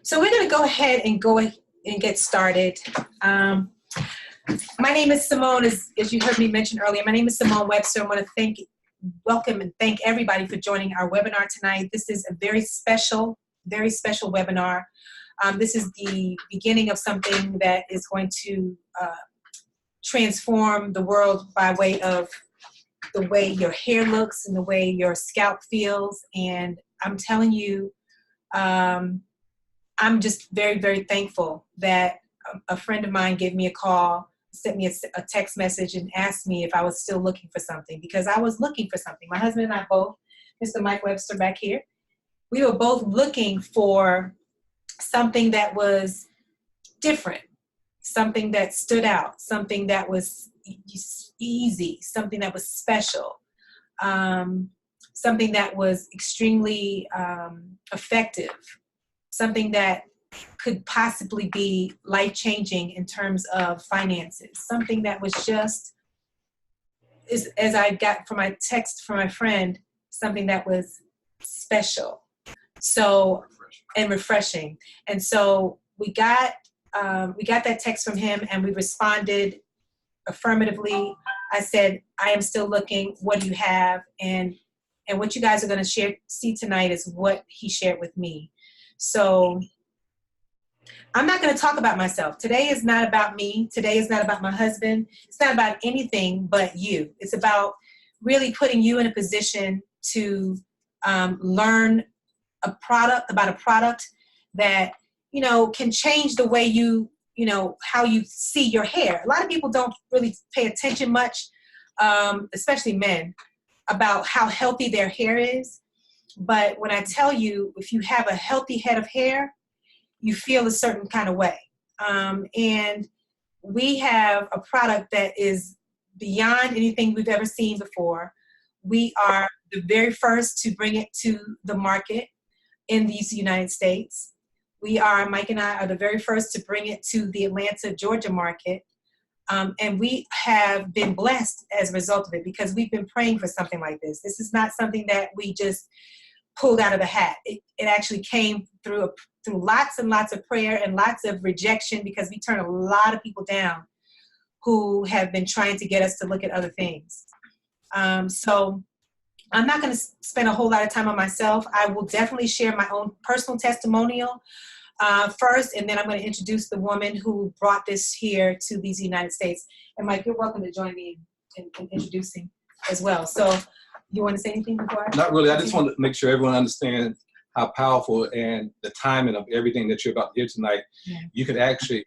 So we're going to go ahead and get started. My name is Simone, as you heard me mention earlier. My name is Simone Webster. I want to welcome and thank everybody for joining our webinar tonight. This is a very special webinar. This is the beginning of something that is going to transform the world by way of the way your hair looks and the way your scalp feels. And I'm telling you, I'm just very, very thankful that a friend of mine gave me a call, sent me a text message and asked me if I was still looking for something, because I was looking for something. My husband and I both, Mr. Mike Webster back here, we were both looking for something that was different, something that stood out, something that was easy, something that was special, something that was extremely effective, something that could possibly be life-changing in terms of finances, something that was just, as I got from my text from my friend, something that was special, and refreshing. And so we got that text from him, and we responded affirmatively. I said, I am still looking. What do you have? And what you guys are going to see tonight is what he shared with me. So I'm not going to talk about myself. Today is not about me. Today is not about my husband. It's not about anything but you. It's about really putting you in a position to learn about a product that, can change the way how you see your hair. A lot of people don't really pay attention much, especially men, about how healthy their hair is. But when I tell you, if you have a healthy head of hair, you feel a certain kind of way. And we have a product that is beyond anything we've ever seen before. We are the very first to bring it to the market in these United States. Mike and I are the very first to bring it to the Atlanta, Georgia market. And we have been blessed as a result of it, because we've been praying for something like this. This is not something that we just pulled out of the hat. It actually came through lots and lots of prayer and lots of rejection, because we turn a lot of people down who have been trying to get us to look at other things. So I'm not going to spend a whole lot of time on myself. I will definitely share my own personal testimonial first, and then I'm going to introduce the woman who brought this here to these United States. And Mike, you're welcome to join me in introducing as well. So you want to say anything before I? Not really. I just want to make sure everyone understands how powerful and the timing of everything that you're about to hear tonight. Yeah. You could actually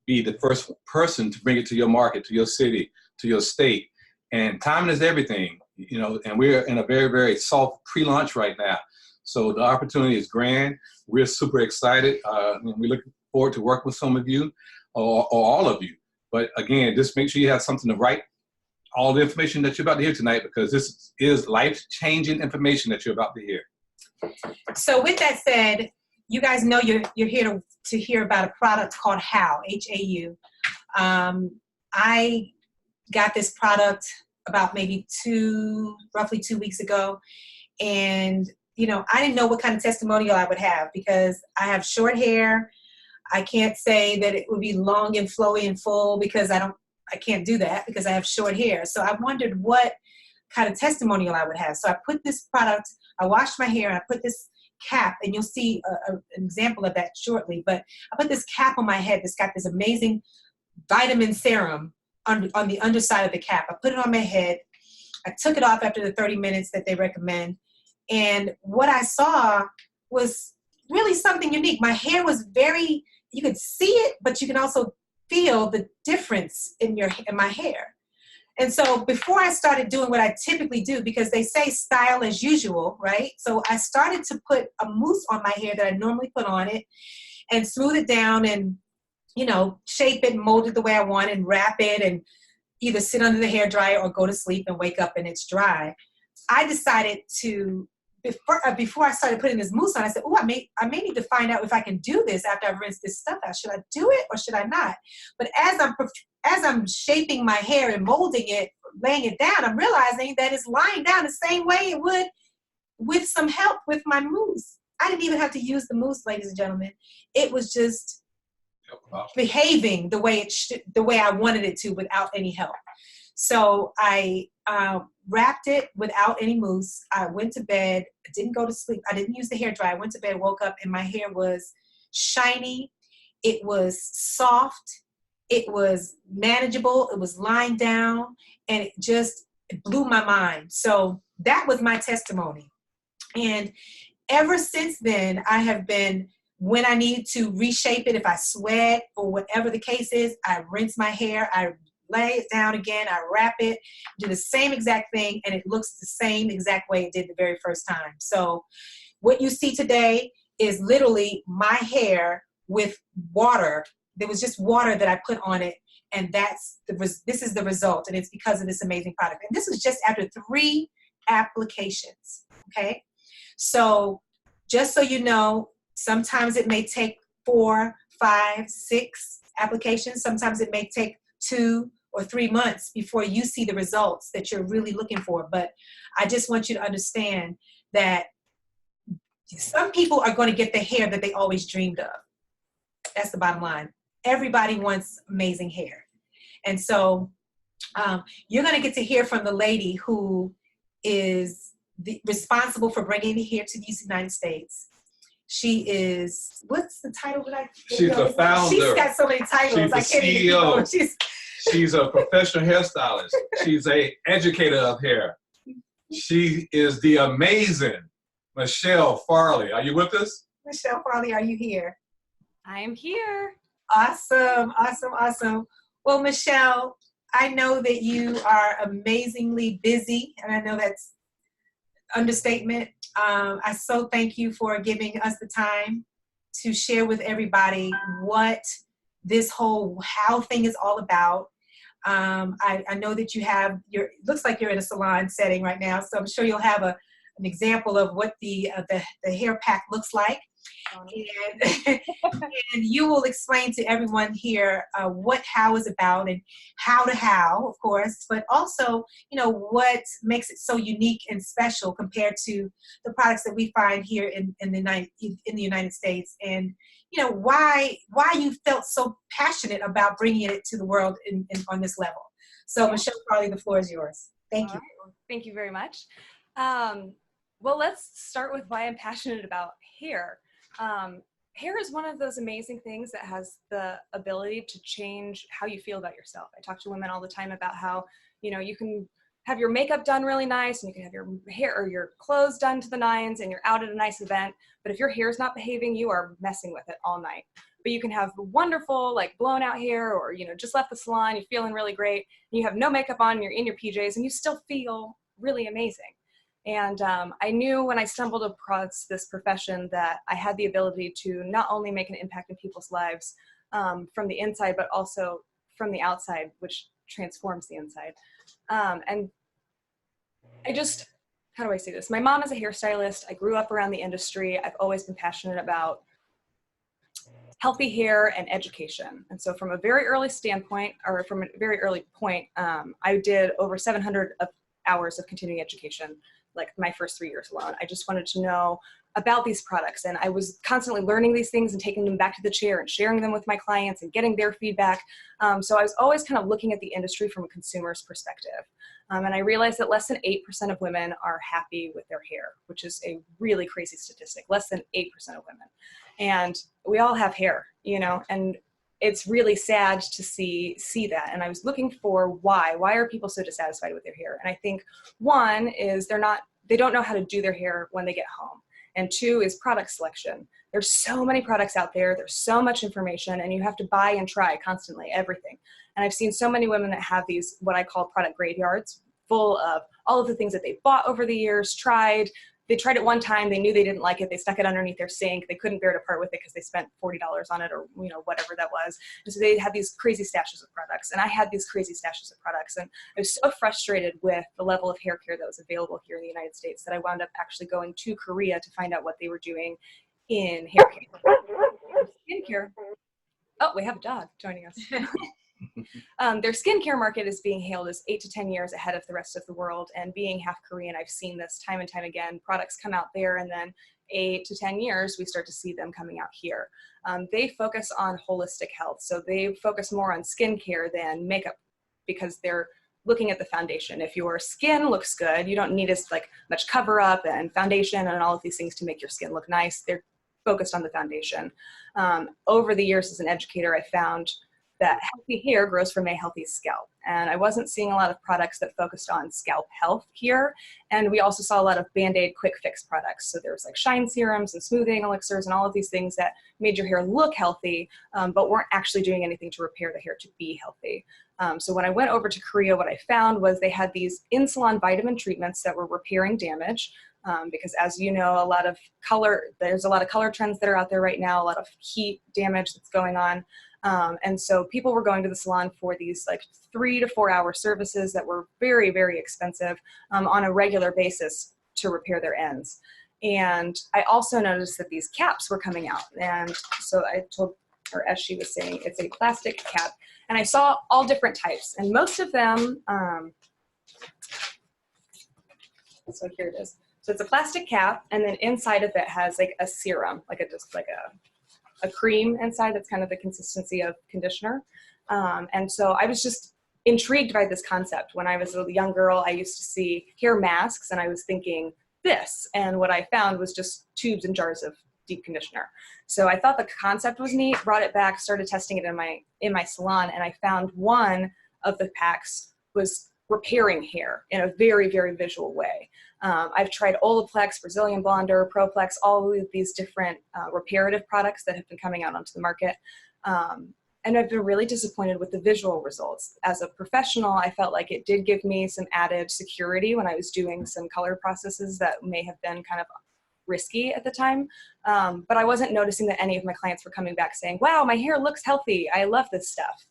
be the first person to bring it to your market, to your city, to your state. And timing is everything, and we're in a very, very soft pre-launch right now. So the opportunity is grand. We're super excited. We look forward to working with some of you or all of you. But again, just make sure you have something to write all the information that you're about to hear tonight, because this is life-changing information that you're about to hear. So with that said, you guys know you're here to hear about a product called HAU, H-A-U. I got this product about maybe roughly 2 weeks ago. And, I didn't know what kind of testimonial I would have, because I have short hair. I can't say that it would be long and flowy and full, because I can't do that because I have short hair. So I wondered what kind of testimonial I would have. So I put this product, I washed my hair, and I put this cap, and you'll see an example of that shortly. But I put this cap on my head that's got this amazing vitamin serum on the underside of the cap. I put it on my head. I took it off after the 30 minutes that they recommend. And what I saw was really something unique. My hair was you could see it, but you can also feel the difference in my hair. And so before I started doing what I typically do, because they say style as usual, right? So I started to put a mousse on my hair that I normally put on it, and smooth it down and, shape it and mold it the way I want, and wrap it, and either sit under the hairdryer or go to sleep and wake up and it's dry. I decided to, before I started putting this mousse on, I said, I may need to find out if I can do this after I've rinsed this stuff out. Should I do it or should I not? But as I'm shaping my hair and molding it, laying it down, I'm realizing that it's lying down the same way it would with some help with my mousse. I didn't even have to use the mousse, ladies and gentlemen. It was just behaving the way the way I wanted it to without any help. So I wrapped it without any mousse. I went to bed, didn't go to sleep. I didn't use the hair dryer. I went to bed, woke up, and my hair was shiny. It was soft. It was manageable. It was lying down, and it blew my mind. So that was my testimony. And ever since then, I have been, when I need to reshape it, if I sweat or whatever the case is, I rinse my hair, I lay it down again, I wrap it, do the same exact thing, and it looks the same exact way it did the very first time. So what you see today is literally my hair with water. There was just water that I put on it, and this is the result, and it's because of this amazing product. And this was just after 3 applications, okay? So just so you know, sometimes it may take 4, 5, 6 applications. Sometimes it may take 2 or 3 months before you see the results that you're really looking for. But I just want you to understand that some people are going to get the hair that they always dreamed of. That's the bottom line. Everybody wants amazing hair. And so you're going to get to hear from the lady who is responsible for bringing it here to the United States. She is, what's the title that She's the founder. She's got so many titles. She's the CEO. She's a professional hairstylist. She's an educator of hair. She is the amazing Michelle Farley. Are you with us? Michelle Farley, are you here? I am here. Awesome, awesome, awesome. Well, Michelle, I know that you are amazingly busy, and I know that's understatement. I so thank you for giving us the time to share with everybody what this whole HAU thing is all about. I know that you have it looks like you're in a salon setting right now, so I'm sure you'll have an example of what the hair pack looks like. And you will explain to everyone here what HAU is about and how to HAU, of course, but also, you know, what makes it so unique and special compared to the products that we find here in the United States, and you know why you felt so passionate about bringing it to the world on this level. So, Michelle Farley, the floor is yours. Thank you. Right. Well, thank you very much. Well, let's start with why I'm passionate about hair. Hair is one of those amazing things that has the ability to change how you feel about yourself. I talk to women all the time about how, you know, you can have your makeup done really nice and you can have your hair or your clothes done to the nines and you're out at a nice event, but if your hair is not behaving, you are messing with it all night. But you can have wonderful, like blown out hair, or, you know, just left the salon, you're feeling really great, and you have no makeup on, you're in your PJs, and you still feel really amazing. And I knew when I stumbled across this profession that I had the ability to not only make an impact in people's lives from the inside, but also from the outside, which transforms the inside. And I just, how do I say this? My mom is a hairstylist. I grew up around the industry. I've always been passionate about healthy hair and education. And so from a very early standpoint, or from a very early point, I did over 700 hours of continuing education, like my first 3 years alone. I just wanted to know about these products, and I was constantly learning these things and taking them back to the chair and sharing them with my clients and getting their feedback. So I was always kind of looking at the industry from a consumer's perspective. And I realized that less than 8% of women are happy with their hair, which is a really crazy statistic, less than 8% of women. And we all have hair, you know, and it's really sad to see that. And I was looking for why are people so dissatisfied with their hair? And I think one is they don't know how to do their hair when they get home. And 2 is product selection. There's so many products out there. There's so much information, and you have to buy and try constantly everything. And I've seen so many women that have these, what I call product graveyards, full of all of the things that they bought over the years, They tried it one time, they knew they didn't like it, they stuck it underneath their sink, they couldn't bear to part with it because they spent $40 on it, or, you know, whatever that was. And so they had these crazy stashes of products, and I had these crazy stashes of products, and I was so frustrated with the level of hair care that was available here in the United States that I wound up actually going to Korea to find out what they were doing in hair care. Skincare. Oh, we have a dog joining us. Their skincare market is being hailed as 8 to 10 years ahead of the rest of the world, and being half Korean, I've seen this time and time again. Products come out there, and then 8 to 10 years, we start to see them coming out here. They focus on holistic health. So they focus more on skincare than makeup because they're looking at the foundation. If your skin looks good, you don't need as like much cover up and foundation and all of these things to make your skin look nice. They're focused on the foundation. Over the years as an educator, I found that healthy hair grows from a healthy scalp. And I wasn't seeing a lot of products that focused on scalp health here. And we also saw a lot of Band-Aid quick fix products. So there was like shine serums and smoothing elixirs and all of these things that made your hair look healthy, but weren't actually doing anything to repair the hair to be healthy. So when I went over to Korea, what I found was they had these in-salon vitamin treatments that were repairing damage. Because as you know, there's a lot of color trends that are out there right now, a lot of heat damage that's going on. And so people were going to the salon for these like 3 to 4 hour services that were very, very expensive on a regular basis to repair their ends. And I also noticed that these caps were coming out. And so I told her, as she was saying, it's a plastic cap. And I saw all different types. And most of them, so here it is. So it's a plastic cap, and then inside of it has like a serum, just like a cream inside that's kind of the consistency of conditioner. And so I was just intrigued by this concept. When I was a young girl, I used to see hair masks, and I was thinking this. And what I found was just tubes and jars of deep conditioner. So I thought the concept was neat, brought it back, started testing it in my salon, and I found one of the packs was repairing hair in a very, very visual way. I've tried Olaplex, Brazilian Blonder, Proplex, all of these different reparative products that have been coming out onto the market. And I've been really disappointed with the visual results. As a professional, I felt like it did give me some added security when I was doing some color processes that may have been kind of risky at the time. But I wasn't noticing that any of my clients were coming back saying, wow, my hair looks healthy. I love this stuff.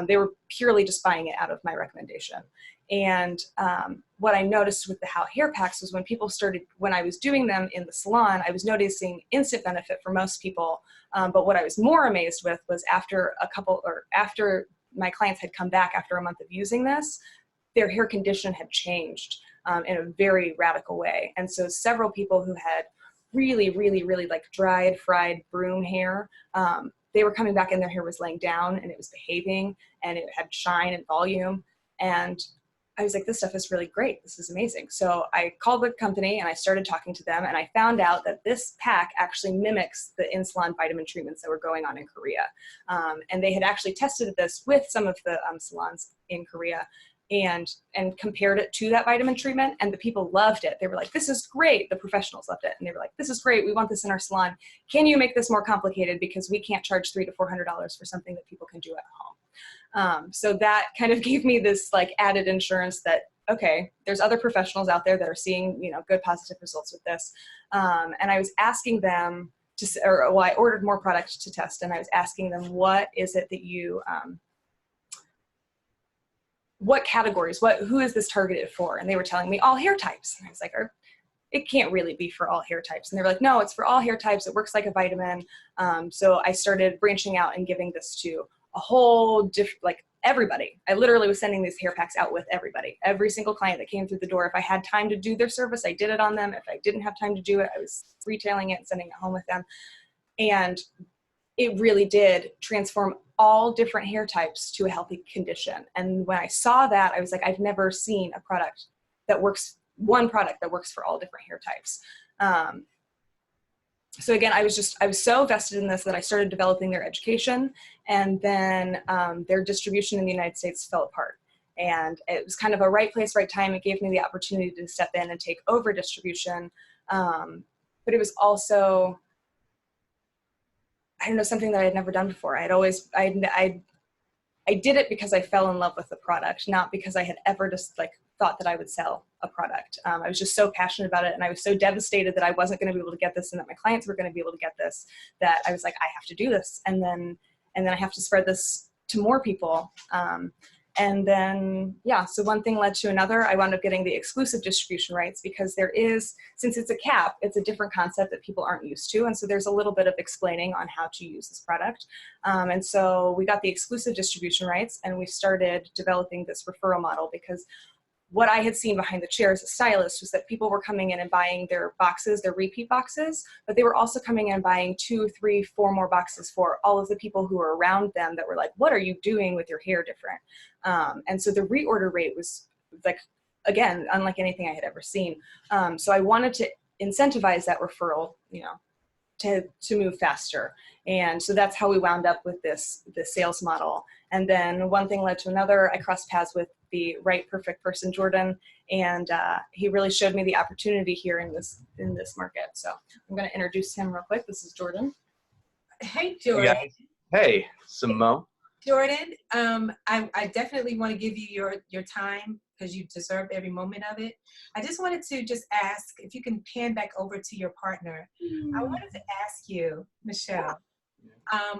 They were purely just buying it out of my recommendation. And what I noticed with the HAU hair packs was when I was doing them in the salon, I was noticing instant benefit for most people. But what I was more amazed with was after my clients had come back after a month of using this, their hair condition had changed in a very radical way. And so several people who had really, really, really like dried, fried broom hair, they were coming back and their hair was laying down and it was behaving and it had shine and volume. And I was like, this stuff is really great. This is amazing. So I called the company and I started talking to them, and I found out that this pack actually mimics the in-salon vitamin treatments that were going on in Korea. And they had actually tested this with some of the salons in Korea and compared it to that vitamin treatment, and the people loved it. They were like, this is great. The professionals loved it. And they were like, this is great. We want this in our salon. Can you make this more complicated, because we can't charge $300 to $400 for something that people can do at home. So that kind of gave me this like added insurance that, okay, there's other professionals out there that are seeing, good positive results with this. And I was asking them I ordered more products to test, and I was asking them, what is it that you, what categories, who is this targeted for? And they were telling me all hair types. And I was like, it can't really be for all hair types. And they were like, no, it's for all hair types. It works like a vitamin. So I started branching out and giving this to a whole different, like everybody. I literally was sending these hair packs out with everybody. Every single client that came through the door, if I had time to do their service, I did it on them. If I didn't have time to do it, I was retailing it and sending it home with them. And it really did transform all different hair types to a healthy condition. And when I saw that, I was like, I've never seen a product that works, one product that works for all different hair types. So again, I was so vested in this that I started developing their education, and then their distribution in the United States fell apart. And it was kind of a right place, right time. It gave me the opportunity to step in and take over distribution. But it was also, I don't know, something that I had never done before. I did it because I fell in love with the product, not because I had ever just like thought that I would sell a product. I was just so passionate about it, and I was so devastated that I wasn't going to be able to get this and that my clients were going to be able to get this, that I was like, I have to do this. And then I have to spread this to more people. And then, yeah, so one thing led to another. I wound up getting the exclusive distribution rights because since it's a cap, it's a different concept that people aren't used to. And so there's a little bit of explaining on how to use this product. And so we got the exclusive distribution rights, and we started developing this referral model, because what I had seen behind the chair as a stylist was that people were coming in and buying their boxes, their repeat boxes, but they were also coming in and buying 2, 3, 4 more boxes for all of the people who were around them that were like, what are you doing with your hair different? And so the reorder rate was like, again, unlike anything I had ever seen. So I wanted to incentivize that referral, you know, to move faster. And so that's how we wound up with this sales model. And then one thing led to another. I crossed paths with the right perfect person, Jordan, and he really showed me the opportunity here in this market. So I'm going to introduce him real quick. This is Jordan. Hey, Jordan. Hey, Simone. Jordan, I definitely want to give you your time because you deserve every moment of it. I just wanted to just ask if you can pan back over to your partner. I wanted to ask you, Michelle,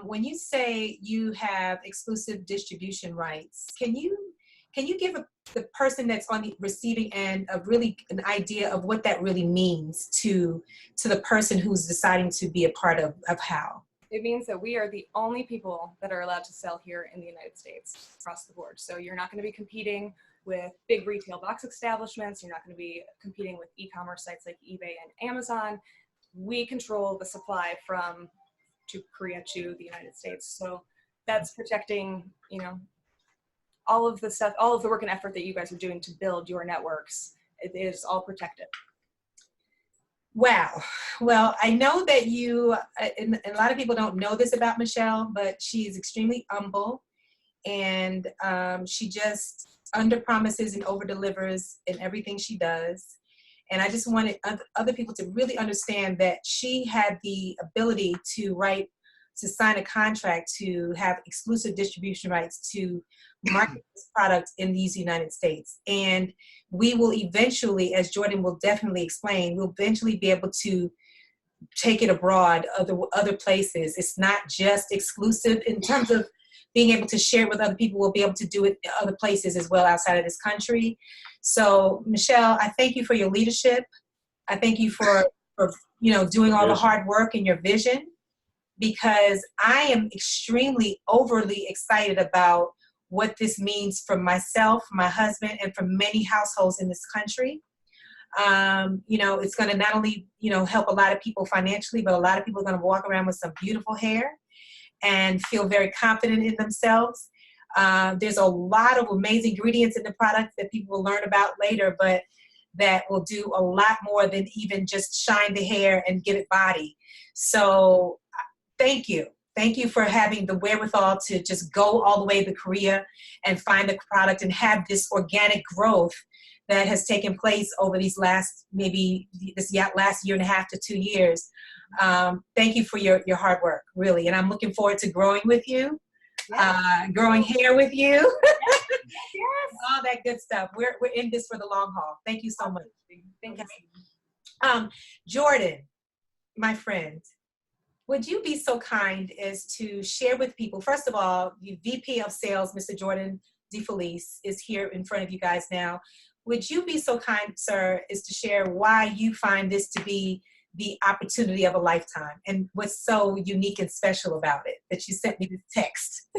when you say you have exclusive distribution rights, can you give the person that's on the receiving end an idea of what that really means to the person who's deciding to be a part of HAU? It means that we are the only people that are allowed to sell here in the United States across the board. So you're not going to be competing with big retail box establishments. You're not going to be competing with e-commerce sites like eBay and Amazon. We control the supply from Korea to the United States. So that's protecting, you know, all of the stuff, all of the work and effort that you guys are doing to build your networks. It is all protected. Wow. Well, I know that you, and a lot of people don't know this about Michelle, but she is extremely humble, and she just under promises and over delivers in everything she does. And I just wanted other people to really understand that she had the ability to sign a contract to have exclusive distribution rights to market this product in these United States. And we will eventually, as Jordan will definitely explain, we'll eventually be able to take it abroad, other places. It's not just exclusive in terms of being able to share it with other people. We'll be able to do it in other places as well outside of this country. So Michelle, I thank you for your leadership. I thank you for you know, doing all the hard work and your vision, because I am extremely overly excited about what this means for myself, my husband, and for many households in this country. You know, it's going to not only, you know, help a lot of people financially, but a lot of people are going to walk around with some beautiful hair and feel very confident in themselves. There's a lot of amazing ingredients in the product that people will learn about later, but that will do a lot more than even just shine the hair and give it body. So thank you. Thank you for having the wherewithal to just go all the way to Korea and find the product and have this organic growth that has taken place over these last year and a half to 2 years. Thank you for your hard work, really. And I'm looking forward to growing with you, growing hair with you, yes. All that good stuff. We're in this for the long haul. Thank you so much. Thank you. Jordan, my friend, would you be so kind as to share with people, first of all, the VP of Sales, Mr. Jordan DeFelice, is here in front of you guys now. Would you be so kind, sir, as to share why you find this to be the opportunity of a lifetime and what's so unique and special about it that you sent me this text?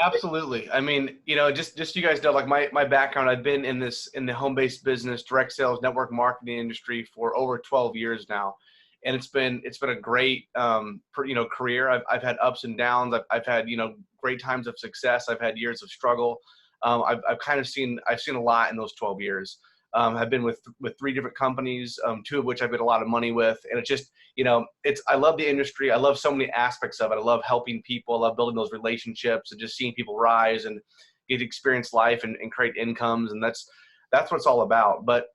Absolutely. I mean, you know, just you guys know, like my background, I've been in the home-based business, direct sales, network marketing industry for over 12 years now. And it's been a great, you know, career. I've had ups and downs. I've had, you know, great times of success. I've had years of struggle. I've seen a lot in those 12 years. I've been with 3 different companies, 2 of which I've made a lot of money with. And it's just, you know, I love the industry. I love so many aspects of it. I love helping people. I love building those relationships and just seeing people rise and get to experience life and create incomes. And that's what it's all about. But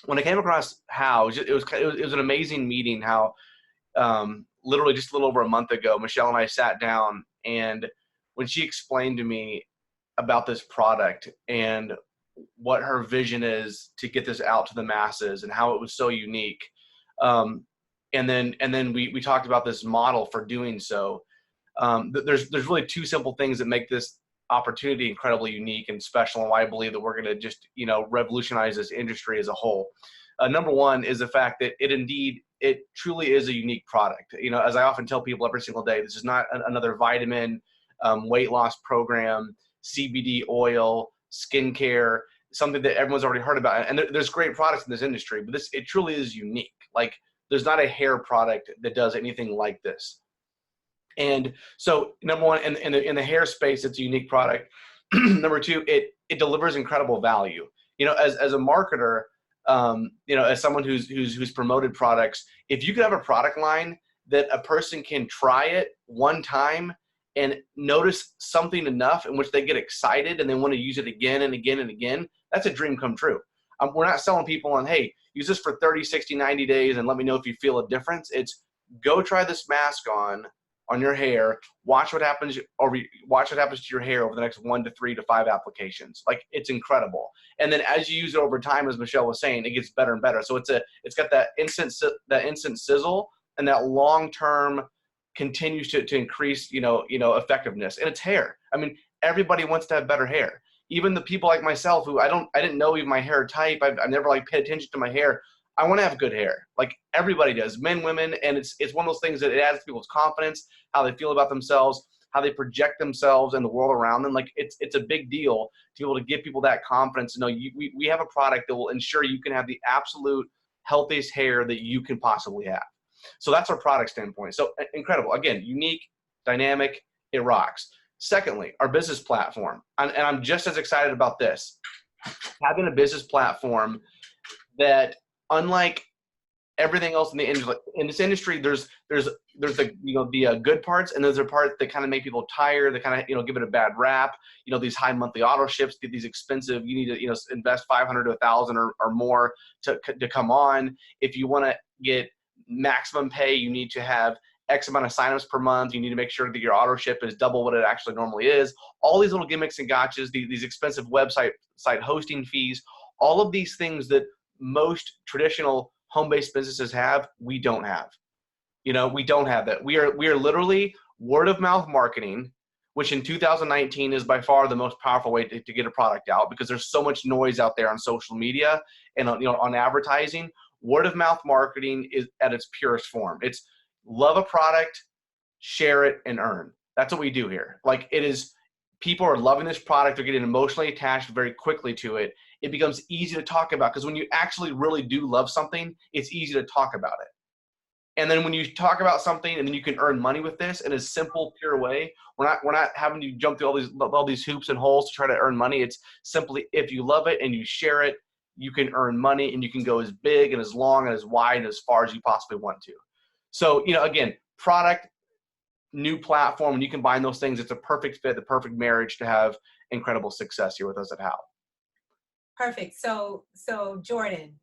when I came across HAU, it was an amazing meeting. How literally just a little over a month ago, Michelle and I sat down, and when she explained to me about this product and what her vision is to get this out to the masses and how it was so unique, and then we talked about this model for doing so. There's really 2 simple things that make this opportunity incredibly unique and special, and why I believe that we're going to just, you know, revolutionize this industry as a whole. Number one is the fact that it truly is a unique product. You know, as I often tell people every single day, this is not another vitamin, weight loss program, CBD oil, skincare. something that everyone's already heard about. And there's great products in this industry, but it truly is unique. Like, there's not a hair product that does anything like this. And so, number one, in the hair space, it's a unique product. Number two, it delivers incredible value. You know, as a marketer, you know, as someone who's promoted products, if you could have a product line that a person can try it one time and notice something enough in which they get excited and they want to use it again and again and again, that's a dream come true. We're not selling people on, hey, use this for 30, 60, 90 days and let me know if you feel a difference. It's go try this mask on your hair, watch what happens, or watch what happens to your hair over the next 1 to 3 to 5 applications. Like, it's incredible. And then as you use it over time, as Michelle was saying, it gets better and better. So it's got that instant sizzle, and that long-term continues to increase, you know, effectiveness. And it's hair. I mean, everybody wants to have better hair. Even the people like myself who I didn't know even my hair type. I never like paid attention to my hair. I want to have good hair. Like, everybody does, men, women. And it's one of those things that it adds to people's confidence, how they feel about themselves, how they project themselves and the world around them. Like, it's a big deal to be able to give people that confidence to know we have a product that will ensure you can have the absolute healthiest hair that you can possibly have. So that's our product standpoint. So incredible. Again, unique, dynamic, it rocks. Secondly, our business platform. And I'm just as excited about this. Having a business platform that, unlike everything else in this industry, there's the, you know, the good parts, and there's a part that kind of make people tired, that kind of, you know, give it a bad rap. You know, these high monthly auto ships, these expensive, you need to, you know, invest 500 to 1,000 or more to come on. If you want to get maximum pay, you need to have X amount of signups per month. You need to make sure that your auto ship is double what it actually normally is. All these little gimmicks and gotchas, these expensive site hosting fees, all of these things that most traditional home-based businesses have, we don't have. You know, we don't have that. We are literally word-of-mouth marketing, which in 2019 is by far the most powerful way to get a product out, because there's so much noise out there on social media and on, you know, on advertising. Word-of-mouth marketing is at its purest form. It's love a product, share it, and earn. That's what we do here. Like, it is, people are loving this product. They're getting emotionally attached very quickly to it. It becomes easy to talk about, because when you actually really do love something, it's easy to talk about it. And then when you talk about something and then you can earn money with this in a simple, pure way, we're not having to jump through all these hoops and holes to try to earn money. It's simply, if you love it and you share it, you can earn money, and you can go as big and as long and as wide and as far as you possibly want to. So, you know, again, product, new platform, and you combine those things, it's a perfect fit, the perfect marriage to have incredible success here with us at HAU. Perfect. So Jordan,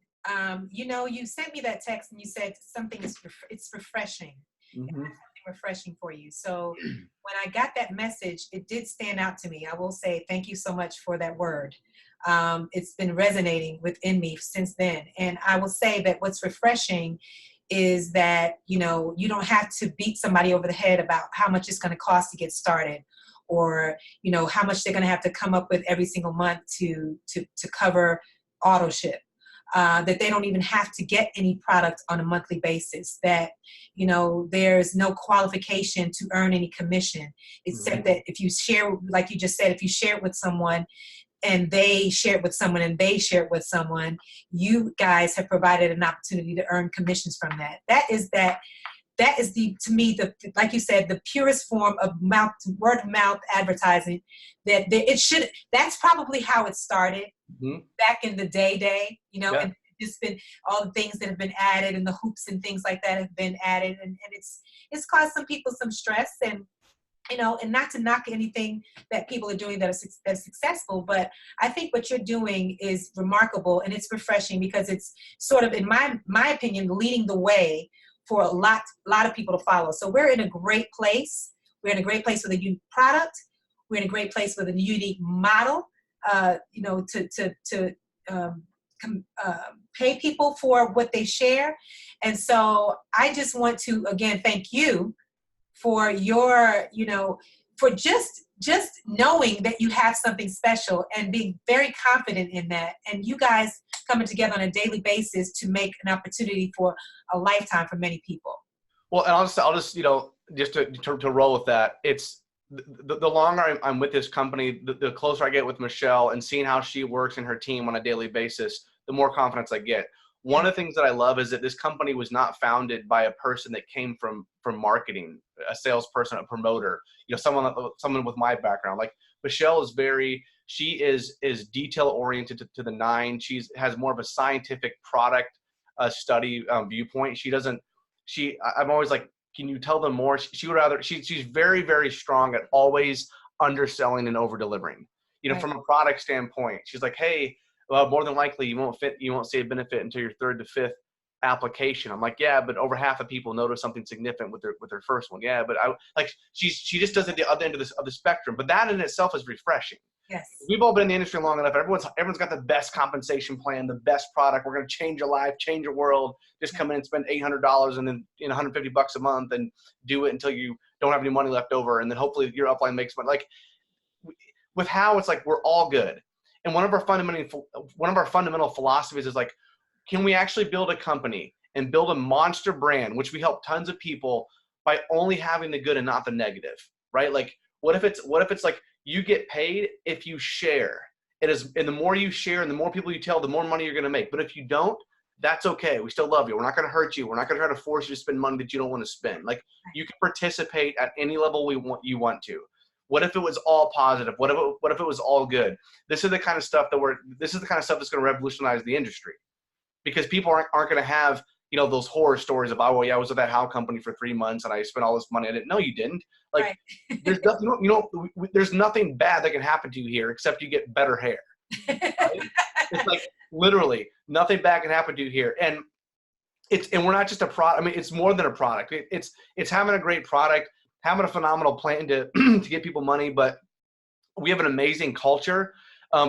you know, you sent me that text and you said something it's refreshing. Mm-hmm. Something refreshing for you. So when I got that message, it did stand out to me. I will say thank you so much for that word. It's been resonating within me since then. And I will say that what's refreshing is that, you know, you don't have to beat somebody over the head about how much it's going to cost to get started, or, you know, how much they're going to have to come up with every single month to cover auto ship. That they don't even have to get any product on a monthly basis, that, you know, there's no qualification to earn any commission, except that if you share, like you just said, if you share it with someone and they share it with someone and they share it with someone, you guys have provided an opportunity to earn commissions from that. That is the, to me, the, like you said, the purest form of word of mouth advertising. That's probably how it started back in the day, you know, and it's been all the things that have been added, and the hoops and things like that have been added, and it's caused some people some stress, and, you know, and not to knock anything that people are doing that's successful, but I think what you're doing is remarkable, and it's refreshing, because it's sort of, in my opinion, leading the way for a lot of people to follow. So we're in a great place. We're in a great place with a unique product. We're in a great place with a unique model, you know, to pay people for what they share. And so I just want to, again, thank you for your, you know, for just knowing that you have something special and being very confident in that. And you guys coming together on a daily basis to make an opportunity for a lifetime for many people. Well, and I'll just, you know, just to roll with that, the longer I'm with this company, the closer I get with Michelle and seeing how she works and her team on a daily basis, the more confidence I get. One of the things that I love is that this company was not founded by a person that came from marketing, a salesperson, a promoter, someone with my background. Like Michelle is she is detail oriented to the nine. Has more of a scientific product study viewpoint. I'm always like, can you tell them more? She's very, very strong at always underselling and over delivering. Right. From a product standpoint, she's like, hey, well, more than likely you won't see a benefit until your third to fifth application. I'm like, yeah, but over half of people notice something significant with their first one. Yeah, but she just does it the other end of the spectrum. But that in itself is refreshing. Yes. We've all been in the industry long enough. Everyone's got the best compensation plan, the best product. We're going to change your life, change your world. Just come in and spend $800 and then $150 a month and do it until you don't have any money left over. And then hopefully your upline makes money. Like with HAU, it's like we're all good. And one of our fundamental philosophies is like, can we actually build a company and build a monster brand, which we help tons of people by only having the good and not the negative, right? Like, what if it's like you get paid if you share? And the more you share and the more people you tell, the more money you're going to make. But if you don't, that's okay. We still love you. We're not going to hurt you. We're not going to try to force you to spend money that you don't want to spend. Like you can participate at any level you want to. What if it was all positive? What if it was all good? This is the kind of stuff that's going to revolutionize the industry, because people aren't going to have, those horror stories of, oh, well, yeah, I was with that HAU company for 3 months and I spent all this money. I didn't know you didn't. Like, right. There's nothing, there's nothing bad that can happen to you here except you get better hair. Right? It's like literally nothing bad can happen to you here. And we're not just a product. I mean, it's more than a product. It's having a great product, having a phenomenal plan to get people money, but we have an amazing culture.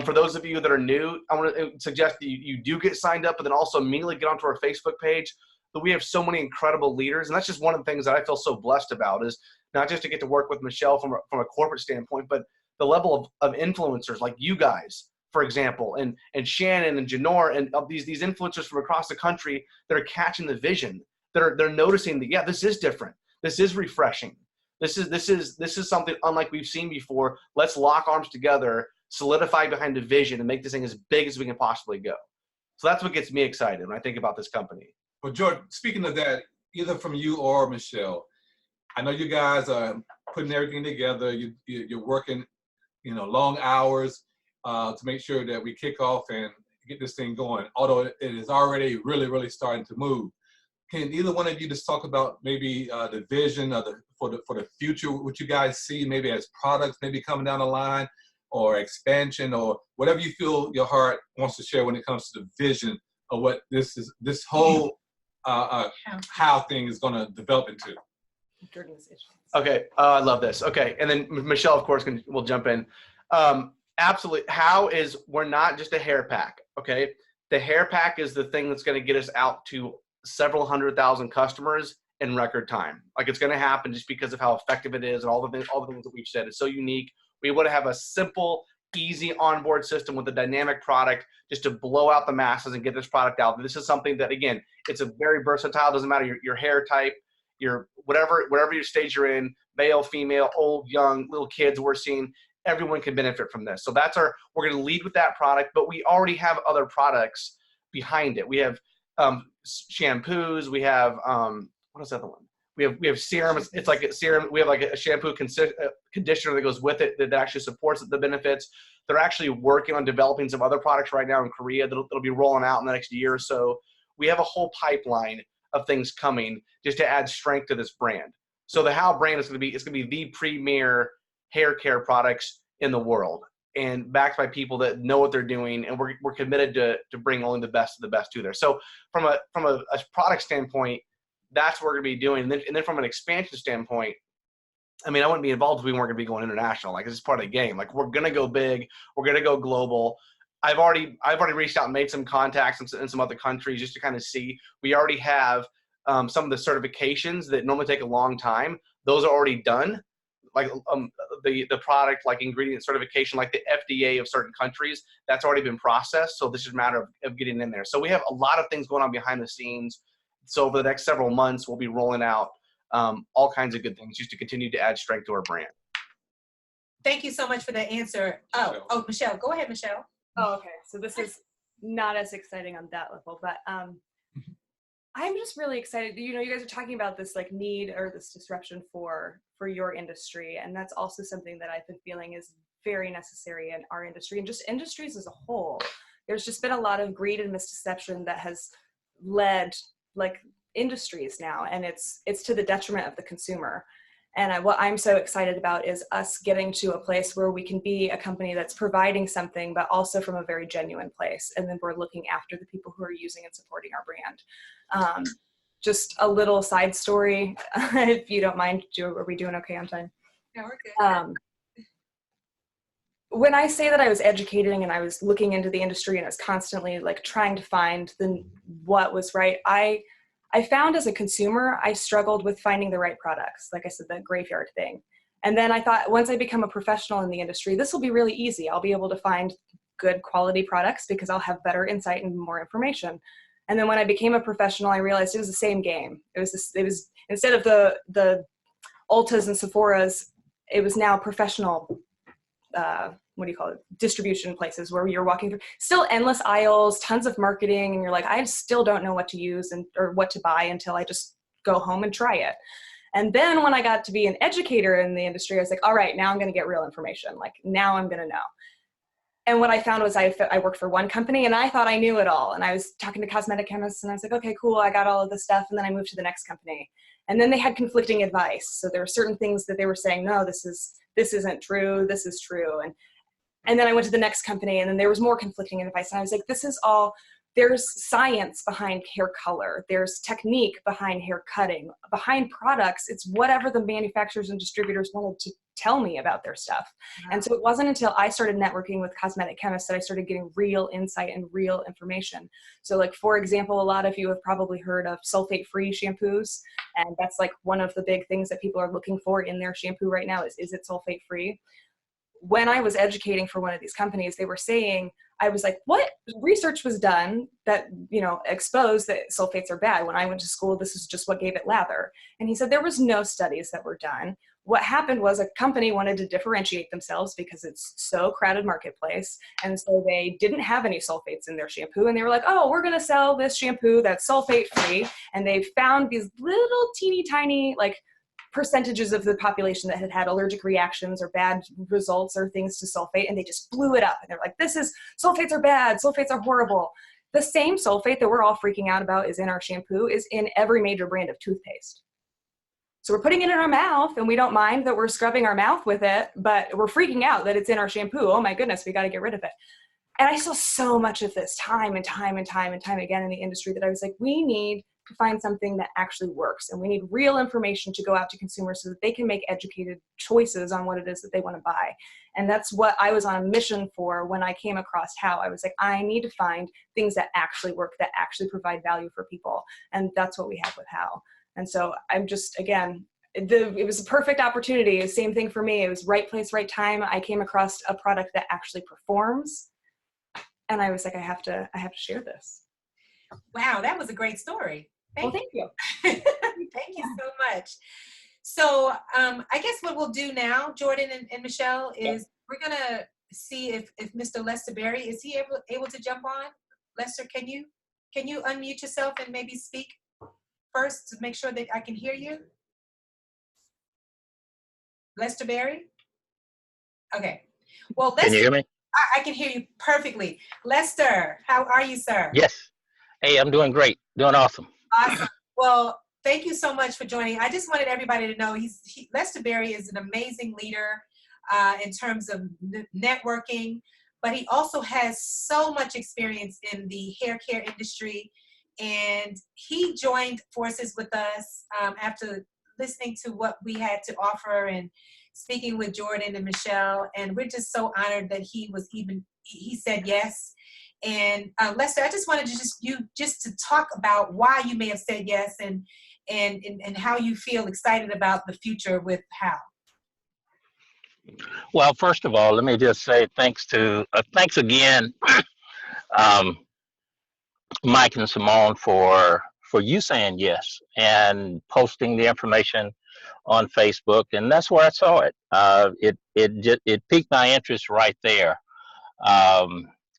For those of you that are new, I want to suggest that you do get signed up, but then also immediately get onto our Facebook page. But we have so many incredible leaders, and that's just one of the things that I feel so blessed about, is not just to get to work with Michelle from a corporate standpoint, but the level of influencers like you guys, for example, and Shannon and Janor and these influencers from across the country that are catching the vision. They're noticing that, yeah, this is different. This is refreshing. This is something unlike we've seen before. Let's lock arms together, solidify behind the vision, and make this thing as big as we can possibly go. So that's what gets me excited when I think about this company. Well, George, speaking of that, either from you or Michelle, I know you guys are putting everything together. You're working, long hours to make sure that we kick off and get this thing going, although it is already really, really starting to move. Can either one of you just talk about maybe the vision for the future, what you guys see maybe as products maybe coming down the line, or expansion, or whatever you feel your heart wants to share when it comes to the vision of what this whole HAU thing is going to develop into? Okay, I love this. Okay, and then Michelle, of course, will jump in. Absolutely, we're not just a hair pack. Okay, the hair pack is the thing that's going to get us out to several 100,000 customers in record time. Like, it's going to happen just because of how effective it is and all the things that we've said. It's so unique. We want to have a simple, easy onboard system with a dynamic product just to blow out the masses and get this product out. This is something that, again, it's a very versatile. Doesn't matter your hair type, your whatever your stage you're in, male, female, old, young, little kids. We're seeing everyone can benefit from this. So we're going to lead with that product, but we already have other products behind it. We have shampoos. We have what is the other one? We have serum. It's like a serum. We have like a shampoo conditioner that goes with it that actually supports the benefits. They're actually working on developing some other products right now in Korea that'll be rolling out in the next year or so. We have a whole pipeline of things coming just to add strength to this brand. So the HAU brand is going to be the premier hair care products in the world, and backed by people that know what they're doing, and we're committed to bring only the best of the best to there. So from a product standpoint, that's what we're going to be doing. And then from an expansion standpoint, I mean, I wouldn't be involved if we weren't going to be going international. Like, this is part of the game. Like, we're going to go big. We're going to go global. I've already reached out and made some contacts in some other countries just to kind of see. We already have some of the certifications that normally take a long time. Those are already done. Like the product, like ingredient certification, like the FDA of certain countries, that's already been processed. So this is a matter of getting in there. So we have a lot of things going on behind the scenes. So over the next several months, we'll be rolling out all kinds of good things just to continue to add strength to our brand. thank you so much for that answer. Oh, Michelle, go ahead, Michelle. Oh, okay. So this is not as exciting on that level, but I'm just really excited. You know, you guys are talking about this like need or this disruption for your industry, and that's also something that I've been feeling is very necessary in our industry and just industries as a whole. There's just been a lot of greed and misdeception that has led like industries now, and it's to the detriment of the consumer. And what I'm so excited about is us getting to a place where we can be a company that's providing something, but also from a very genuine place. And then we're looking after the people who are using and supporting our brand. Just a little side story, if you don't mind. Are we doing okay on time? Yeah, we're good. When I say that I was educating and I was looking into the industry and I was constantly like trying to find what was right, I found as a consumer, I struggled with finding the right products. Like I said, that graveyard thing. And then I thought, once I become a professional in the industry, this will be really easy. I'll be able to find good quality products because I'll have better insight and more information. And then when I became a professional, I realized it was the same game. It was instead of the Ultas and Sephoras, it was now professional, distribution places where you're walking through, still endless aisles, tons of marketing, and you're like, I still don't know what to use or what to buy until I just go home and try it. And then when I got to be an educator in the industry, I was like, all right, now I'm going to get real information. Like now I'm going to know. And what I found was I worked for one company and I thought I knew it all. And I was talking to cosmetic chemists and I was like, okay, cool, I got all of this stuff. And then I moved to the next company. And then they had conflicting advice. So there were certain things that they were saying, no, this isn't true, this is true. And then I went to the next company and then there was more conflicting advice. And I was like, this is all, there's science behind hair color. There's technique behind hair cutting. Behind products, it's whatever the manufacturers and distributors wanted to tell me about their stuff. Wow. And so it wasn't until I started networking with cosmetic chemists that I started getting real insight and real information. So like, for example, a lot of you have probably heard of sulfate-free shampoos. And that's like one of the big things that people are looking for in their shampoo right now is it sulfate-free? When I was educating for one of these companies, they were saying, I was like, what research was done that, exposed that sulfates are bad? When I went to school, this is just what gave it lather. And he said, there was no studies that were done. What happened was a company wanted to differentiate themselves because it's so crowded marketplace. And so they didn't have any sulfates in their shampoo. And they were like, oh, we're going to sell this shampoo that's sulfate free. And they found these little teeny tiny, like, percentages of the population that had allergic reactions or bad results or things to sulfate, and they just blew it up. And they're like, sulfates are bad, sulfates are horrible. The same sulfate that we're all freaking out about is in our shampoo is in every major brand of toothpaste. So we're putting it in our mouth and we don't mind that we're scrubbing our mouth with it, but we're freaking out that it's in our shampoo. Oh my goodness, we got to get rid of it. And I saw so much of this time and time again in the industry that I was like, we need to find something that actually works. And we need real information to go out to consumers so that they can make educated choices on what it is that they want to buy. And that's what I was on a mission for when I came across HAU. I was like, I need to find things that actually work, that actually provide value for people. And that's what we have with HAU. And so I'm just, again, it was a perfect opportunity. Same thing for me. It was right place, right time. I came across a product that actually performs. And I was like, I have to share this. Wow, that was a great story. Thank you. Thank you so much. So I guess what we'll do now, Jordan and Michelle, is we're going to see if Mr. Lester Berry, is he able to jump on? Lester, can you unmute yourself and maybe speak first to make sure that I can hear you? Lester Berry? Okay. Well, Lester, can you hear me? I can hear you perfectly. Lester, how are you, sir? Yes. Hey, I'm doing great. Doing awesome. Awesome. Well, thank you so much for joining. I just wanted everybody to know Lester Berry is an amazing leader in terms of networking, but he also has so much experience in the hair care industry. And he joined forces with us after listening to what we had to offer and speaking with Jordan and Michelle. And we're just so honored that he said yes. And Lester, I just wanted to talk about why you may have said yes and how you feel excited about the future with HAU. Well, first of all, let me just say thanks again, Mike and Simone, for you saying yes and posting the information on Facebook, and that's where I saw it. It piqued my interest right there.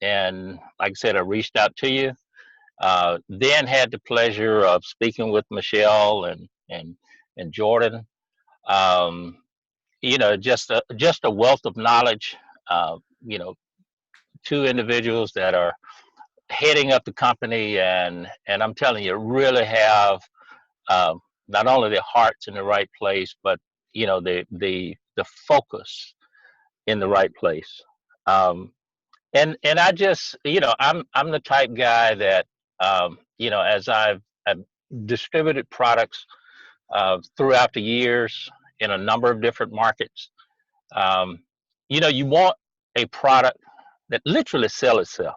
And like I said, I reached out to you. Then had the pleasure of speaking with Michelle and Jordan. Um, just a wealth of knowledge. You know, two individuals that are heading up the company, and I'm telling you, really have not only their hearts in the right place, but the focus in the right place. And I just, I'm the type guy that, as I've distributed products throughout the years in a number of different markets. You want a product that literally sells itself,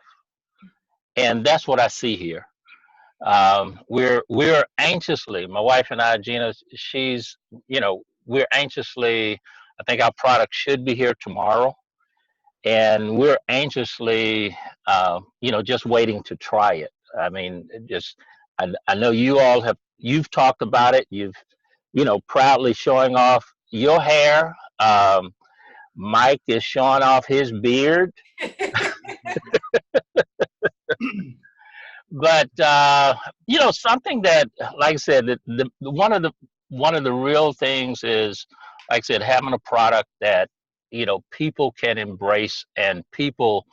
and that's what I see here. We're anxiously, my wife and I, Gina, we're anxiously. I think our product should be here tomorrow, and we're anxiously, just waiting to try it. I mean, I know you've talked about it. You've, proudly showing off your hair. Mike is showing off his beard. But something that, like I said, one of the real things is, like I said, having a product that people can embrace, and people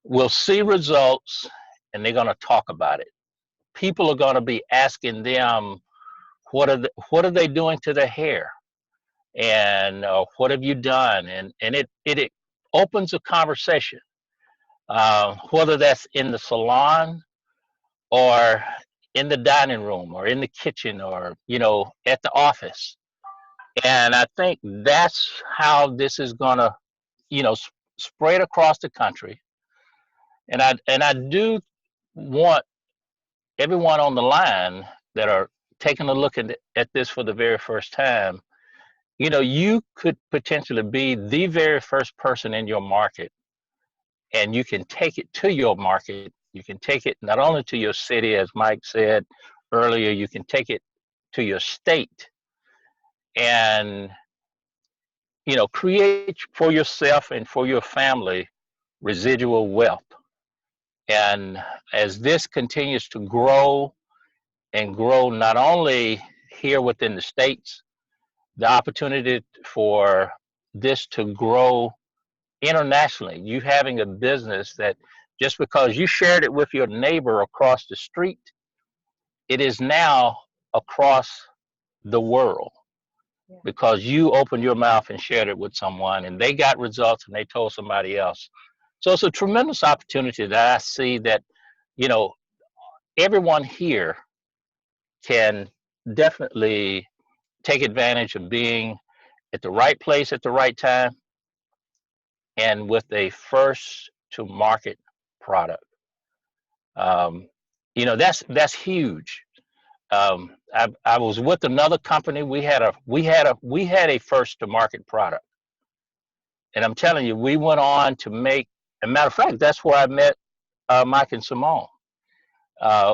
will see results, and they're going to talk about it. People are going to be asking them, what are they doing to their hair, and what have you done, and it opens a conversation, whether that's in the salon or in the dining room or in the kitchen or at the office. And I think that's how this is going to spread across the country. And I do want everyone on the line that are taking a look at this for the very first time, you could potentially be the very first person in your market, and you can take it to your market. You can take it not only to your city, as Mike said earlier, you can take it to your state, and create for yourself and for your family residual wealth. And as this continues to grow and grow, not only here within the states, the opportunity for this to grow internationally, you having a business that just because you shared it with your neighbor across the street, it is now across the world. Yeah. Because you opened your mouth and shared it with someone, and they got results, and they told somebody else. So it's a tremendous opportunity that I see that, everyone here can definitely take advantage of being at the right place at the right time, and with a first to market product. That's huge. I was with another company. We had a first to market product, and I'm telling you, we went on to make. As a matter of fact, that's where I met Mike and Simone,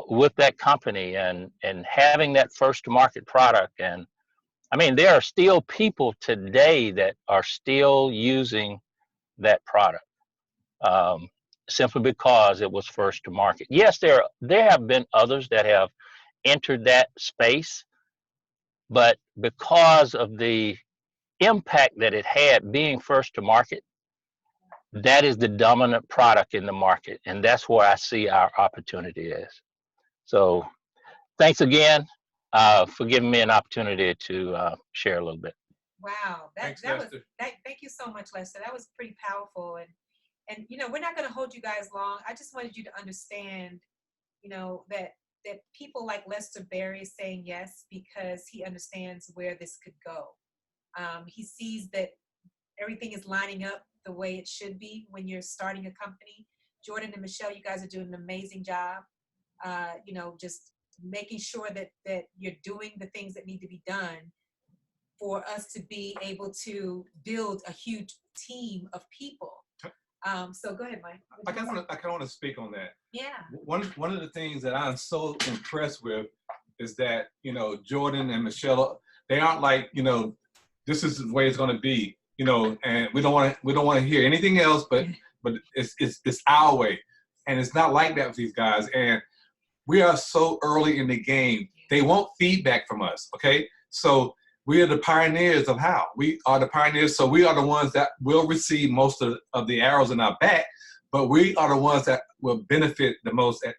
with that company, and having that first to market product. And I mean, there are still people today that are still using that product, simply because it was first to market. Yes, there have been others that have entered that space, but because of the impact that it had being first to market, that is the dominant product in the market, and that's where I see our opportunity is. So thanks again for giving me an opportunity to share a little bit. Wow, thank you so much, Lester. That was pretty powerful, and we're not going to hold you guys long. I just wanted you to understand, that people like Lester Berry is saying yes because he understands where this could go. He sees that everything is lining up the way it should be when you're starting a company. Jordan and Michelle, you guys are doing an amazing job. Just making sure that you're doing the things that need to be done for us to be able to build a huge team of people. So go ahead, Mike. I kind of want to speak on that. Yeah. One of the things that I'm so impressed with is that Jordan and Michelle They aren't like, you know, this is the way it's going to be, you know, and we don't want to hear anything else, but it's our way. And it's not like that with these guys. And we are so early in the game. They want feedback from us, okay? So we are the pioneers of HAU. We are the pioneers, so we are the ones that will receive most of the arrows in our back, but we are the ones that will benefit the most at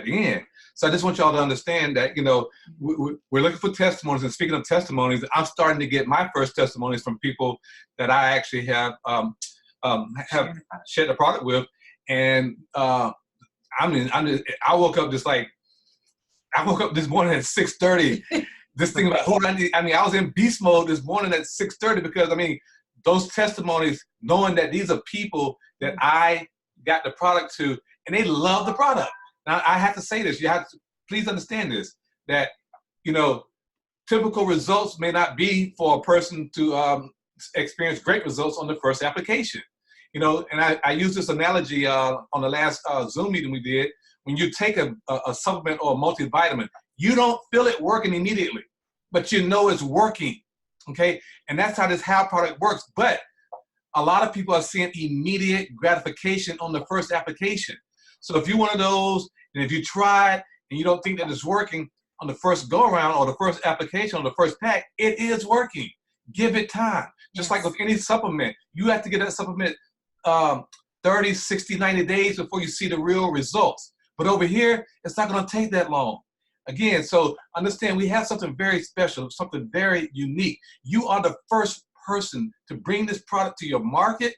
the end. So I just want y'all to understand that, you know, we're looking for testimonies, and speaking of testimonies, I'm starting to get my first testimonies from people that I actually have shared the product with, and I woke up this morning at 6:30. This thing about who I need. I mean, I was in beast mode this morning at 6:30 because, I mean, those testimonies, knowing that these are people that I got the product to, and they love the product. Now, I have to say this. You have to please understand this, that, you know, typical results may not be for a person to experience great results on the first application. You know, and I use this analogy on the last Zoom meeting we did. When you take a supplement or a multivitamin, you don't feel it working immediately, but you know it's working, okay? And that's how this HAU product works. But a lot of people are seeing immediate gratification on the first application. So if you're one of those, and if you try it and you don't think that it's working on the first go-around or the first application or the first pack, it is working. Give it time. Just like with any supplement, you have to get that supplement 30, 60, 90 days before you see the real results. But over here, it's not going to take that long. Again, so understand we have something very special, something very unique. You are the first person to bring this product to your market.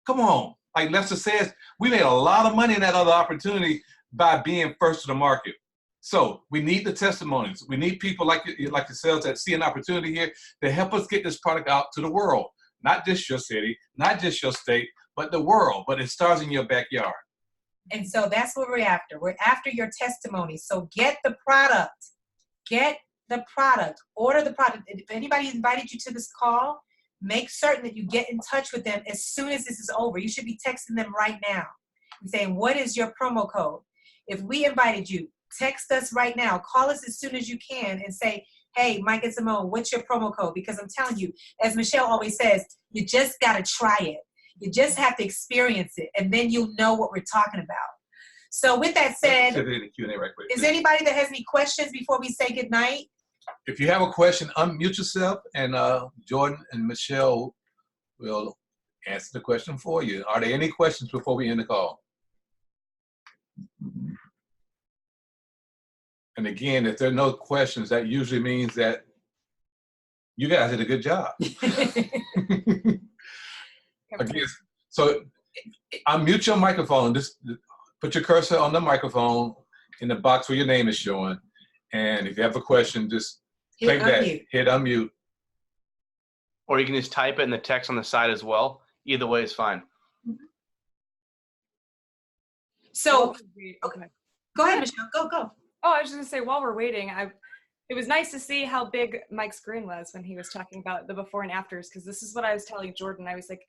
Come on. Like Lester says, we made a lot of money in that other opportunity by being first to the market. So we need the testimonies. We need people like yourselves that see an opportunity here to help us get this product out to the world. Not just your city, not just your state, but the world. But it starts in your backyard. And so that's what we're after. We're after your testimony. So get the product. Get the product. Order the product. If anybody invited you to this call, make certain that you get in touch with them as soon as this is over. You should be texting them right now and saying, what is your promo code? If we invited you, text us right now. Call us as soon as you can and say, hey, Mike and Simone, what's your promo code? Because I'm telling you, as Michelle always says, you just got to try it. You just have to experience it, and then you'll know what we're talking about. So with that said, is there anybody that has any questions before we say goodnight? If you have a question, unmute yourself, and Jordan and Michelle will answer the question for you. Are there any questions before we end the call? And again, if there are no questions, that usually means that you guys did a good job. Again, so unmute your microphone. Just put your cursor on the microphone in the box where your name is showing. And if you have a question, just click that, hit unmute. Or you can just type it in the text on the side as well. Either way is fine. So, Okay. Go ahead, Michelle. Go. Oh, I was just gonna say, while we're waiting, it was nice to see how big Mike's grin was when he was talking about the before and afters, because this is what I was telling Jordan. I was like,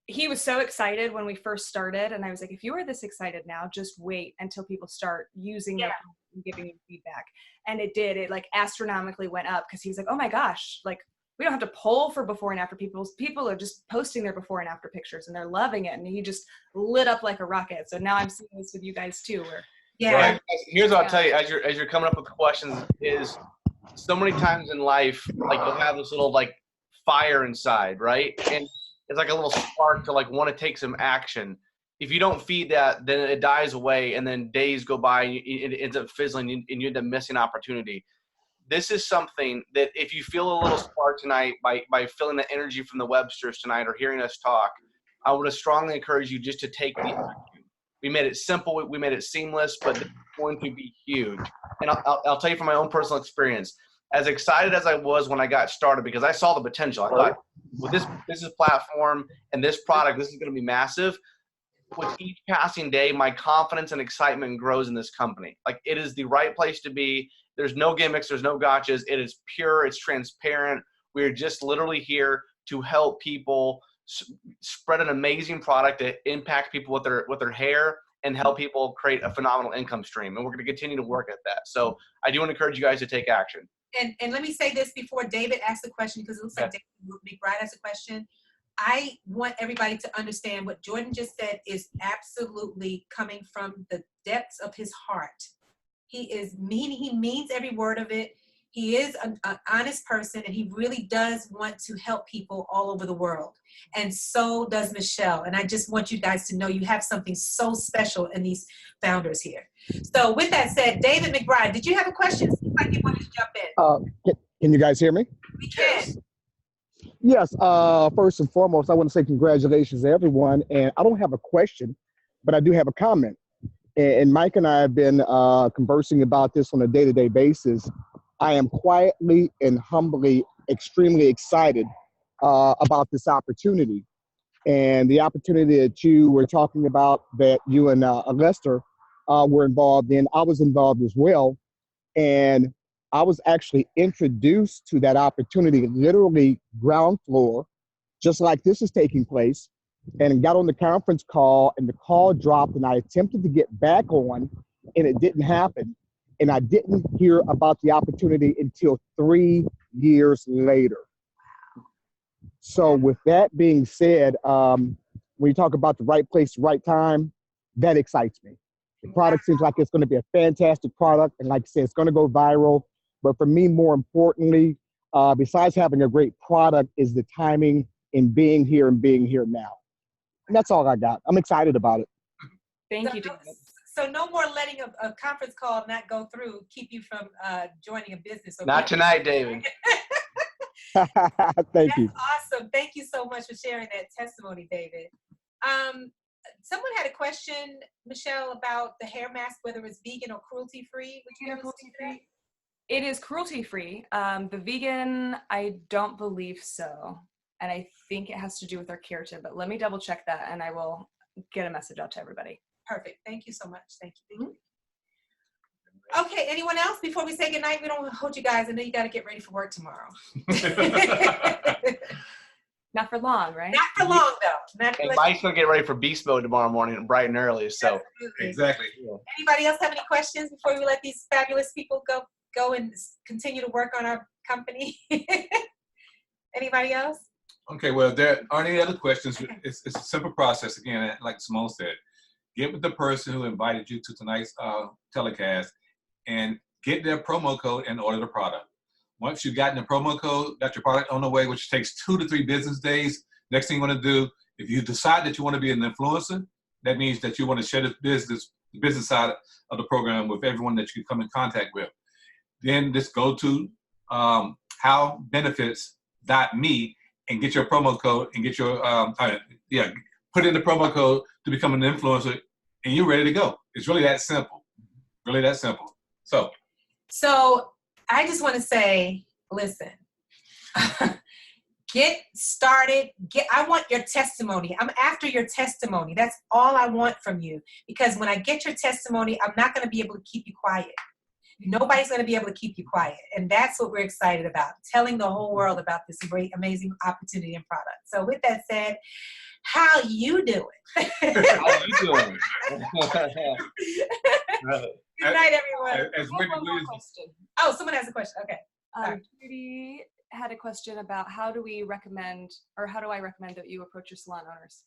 he was so excited when we first started, and I was like, if you are this excited now, just wait until people start using it and giving you feedback. And it did. It like astronomically went up, because he was like, oh my gosh, like we don't have to poll for before and after. People are just posting their before and after pictures, and they're loving it. And he just lit up like a rocket. So now I'm seeing this with you guys too, where right. Here's what I'll tell you as you're coming up with questions is so many times in life, like you'll have this little like fire inside, right? And it's like a little spark to like want to take some action. If you don't feed that, then it dies away, and then days go by and it ends up fizzling and you end up missing opportunity. This is something that if you feel a little spark tonight by feeling the energy from the Websters tonight or hearing us talk, I would strongly encourage you just to take the action. We made it simple. We made it seamless, but it's going to be huge. And I'll tell you from my own personal experience, as excited as I was when I got started, because I saw the potential. I thought, with this business platform and this product, this is going to be massive. With each passing day, my confidence and excitement grows in this company. Like, it is the right place to be. There's no gimmicks. There's no gotchas. It is pure. It's transparent. We're just literally here to help people spread an amazing product to impact people with their hair and help people create a phenomenal income stream. And we're going to continue to work at that. So I do want to encourage you guys to take action. and let me say this before David asks the question, because it looks like David McBride has a question. I want everybody to understand what Jordan just said is absolutely coming from the depths of his heart. He means every word of it. He is an honest person, and he really does want to help people all over the world. And so does Michelle. And I just want you guys to know you have something so special in these founders here. So with that said, David McBride, did you have a question? Seems like you wanted to jump in. Can you guys hear me? We can. Yes. First and foremost, I want to say congratulations to everyone. And I don't have a question, but I do have a comment. And Mike and I have been conversing about this on a day-to-day basis. I am quietly and humbly extremely excited about this opportunity. And the opportunity that you were talking about, that you and Lester were involved in, I was involved as well. And I was actually introduced to that opportunity, literally ground floor, just like this is taking place, and got on the conference call, and the call dropped, and I attempted to get back on, and it didn't happen. And I didn't hear about the opportunity until 3 years later. So with that being said, when you talk about the right place, right time, that excites me. The product seems like it's going to be a fantastic product. And like I said, it's going to go viral. But for me, more importantly, besides having a great product, is the timing in being here now. And that's all I got. I'm excited about it. Thank you, David. So no more letting a conference call not go through keep you from joining a business. Okay? Not tonight, David. Thank you. That's awesome. Thank you so much for sharing that testimony, David. Someone had a question, Michelle, about the hair mask, whether it's vegan or cruelty-free. Would you cruelty-free? It is cruelty-free. The vegan, I don't believe so. And I think it has to do with our keratin, but let me double check that and I will get a message out to everybody. Perfect. Thank you so much. Thank you. Okay, anyone else before we say goodnight? We don't want to hold you guys. I know you got to get ready for work tomorrow. Not for long, right? Not for long, though. And Mike's going to get ready for beast mode tomorrow morning, bright and early. So Exactly. Anybody else have any questions before we let these fabulous people go and continue to work on our company? Anybody else? Okay, well, there aren't any other questions. Okay. It's a simple process. Again, like Simone said, get with the person who invited you to tonight's telecast and get their promo code and order the product. Once you've gotten the promo code, got your product on the way, which takes 2 to 3 business days, next thing you want to do, if you decide that you want to be an influencer, that means that you want to share the business side of the program with everyone that you come in contact with. Then just go to howbenefits.me and get your promo code and get your, put in the promo code to become an influencer, and you're ready to go. It's really that simple. Really that simple. So I just want to say, listen, get started. I want your testimony. I'm after your testimony. That's all I want from you. Because when I get your testimony, I'm not going to be able to keep you quiet. Nobody's going to be able to keep you quiet. And that's what we're excited about, telling the whole world about this great, amazing opportunity and product. So with that said, how you doing? How you doing? Good night, everyone. One more question. Oh, someone has a question. Okay. Judy had a question about how do I recommend that you approach your salon owners?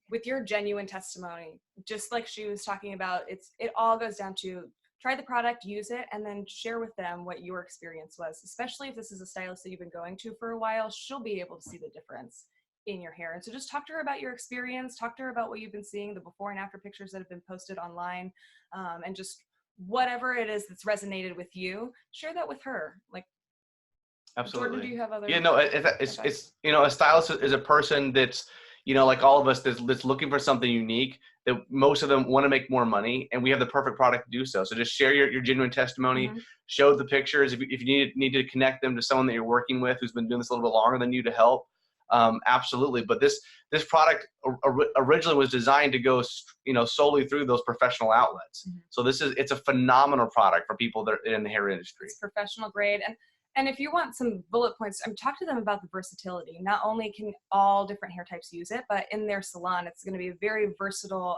With your genuine testimony, just like she was talking about, it all goes down to try the product, use it, and then share with them what your experience was. Especially if this is a stylist that you've been going to for a while, she'll be able to see the difference in your hair. And so just talk to her about your experience, talk to her about what you've been seeing, the before and after pictures that have been posted online, and just whatever it is that's resonated with you, share that with her. Like, absolutely. Jordan, do you have other? Yeah, no, it's a stylist is a person that's, like all of us that's looking for something unique, that most of them want to make more money, and we have the perfect product to do so. So just share your genuine testimony, show the pictures. If you need to connect them to someone that you're working with who's been doing this a little bit longer than you to help, absolutely. But this product originally was designed to go, solely through those professional outlets. So it's a phenomenal product for people that are in the hair industry. It's professional grade. And if you want some bullet points, talk to them about the versatility. Not only can all different hair types use it, but in their salon, it's going to be a very versatile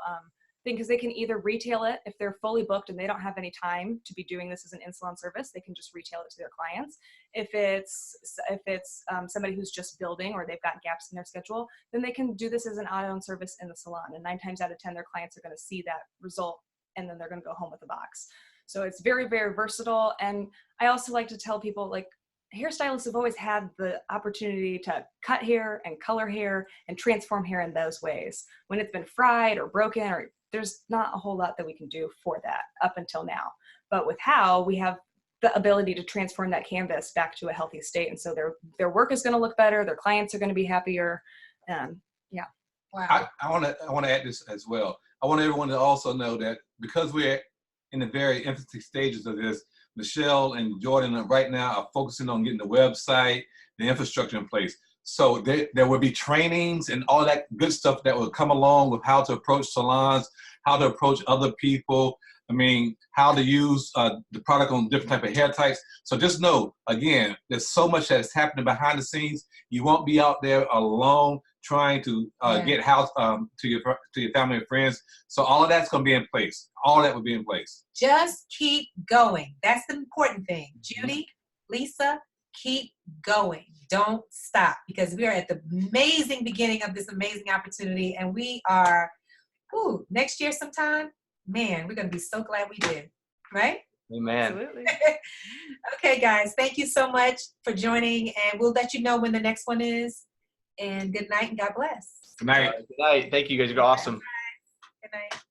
because they can either retail it if they're fully booked and they don't have any time to be doing this as an in-salon service. They can just retail it to their clients. If it's somebody who's just building or they've got gaps in their schedule, then they can do this as an add-on service in the salon. And 9 times out of 10, their clients are going to see that result, and then they're going to go home with a box. So it's very, very versatile. And I also like to tell people, like, hairstylists have always had the opportunity to cut hair and color hair and transform hair in those ways. When it's been fried or broken, or there's not a whole lot that we can do for that up until now. But with HAU, we have the ability to transform that canvas back to a healthy state. And so their work is going to look better. Their clients are going to be happier. Yeah. Wow. I want to add this as well. I want everyone to also know that because we're in the very infancy stages of this, Michelle and Jordan right now are focusing on getting the website, the infrastructure in place. So there will be trainings and all that good stuff that will come along with how to approach salons, how to approach other people. I mean, how to use the product on different type of hair types. So just know, again, there's so much that's happening behind the scenes. You won't be out there alone trying to get house to your family and friends. So all of that's going to be in place. All that will be in place. Just keep going. That's the important thing. Judy, Lisa, keep going. Don't stop, because we are at the amazing beginning of this amazing opportunity, and we are, next year sometime, man, we're going to be so glad we did, right? Amen. Absolutely. Okay, guys, thank you so much for joining, and we'll let you know when the next one is. And good night and God bless. Good night. Good night. Thank you guys. You're awesome. Good night.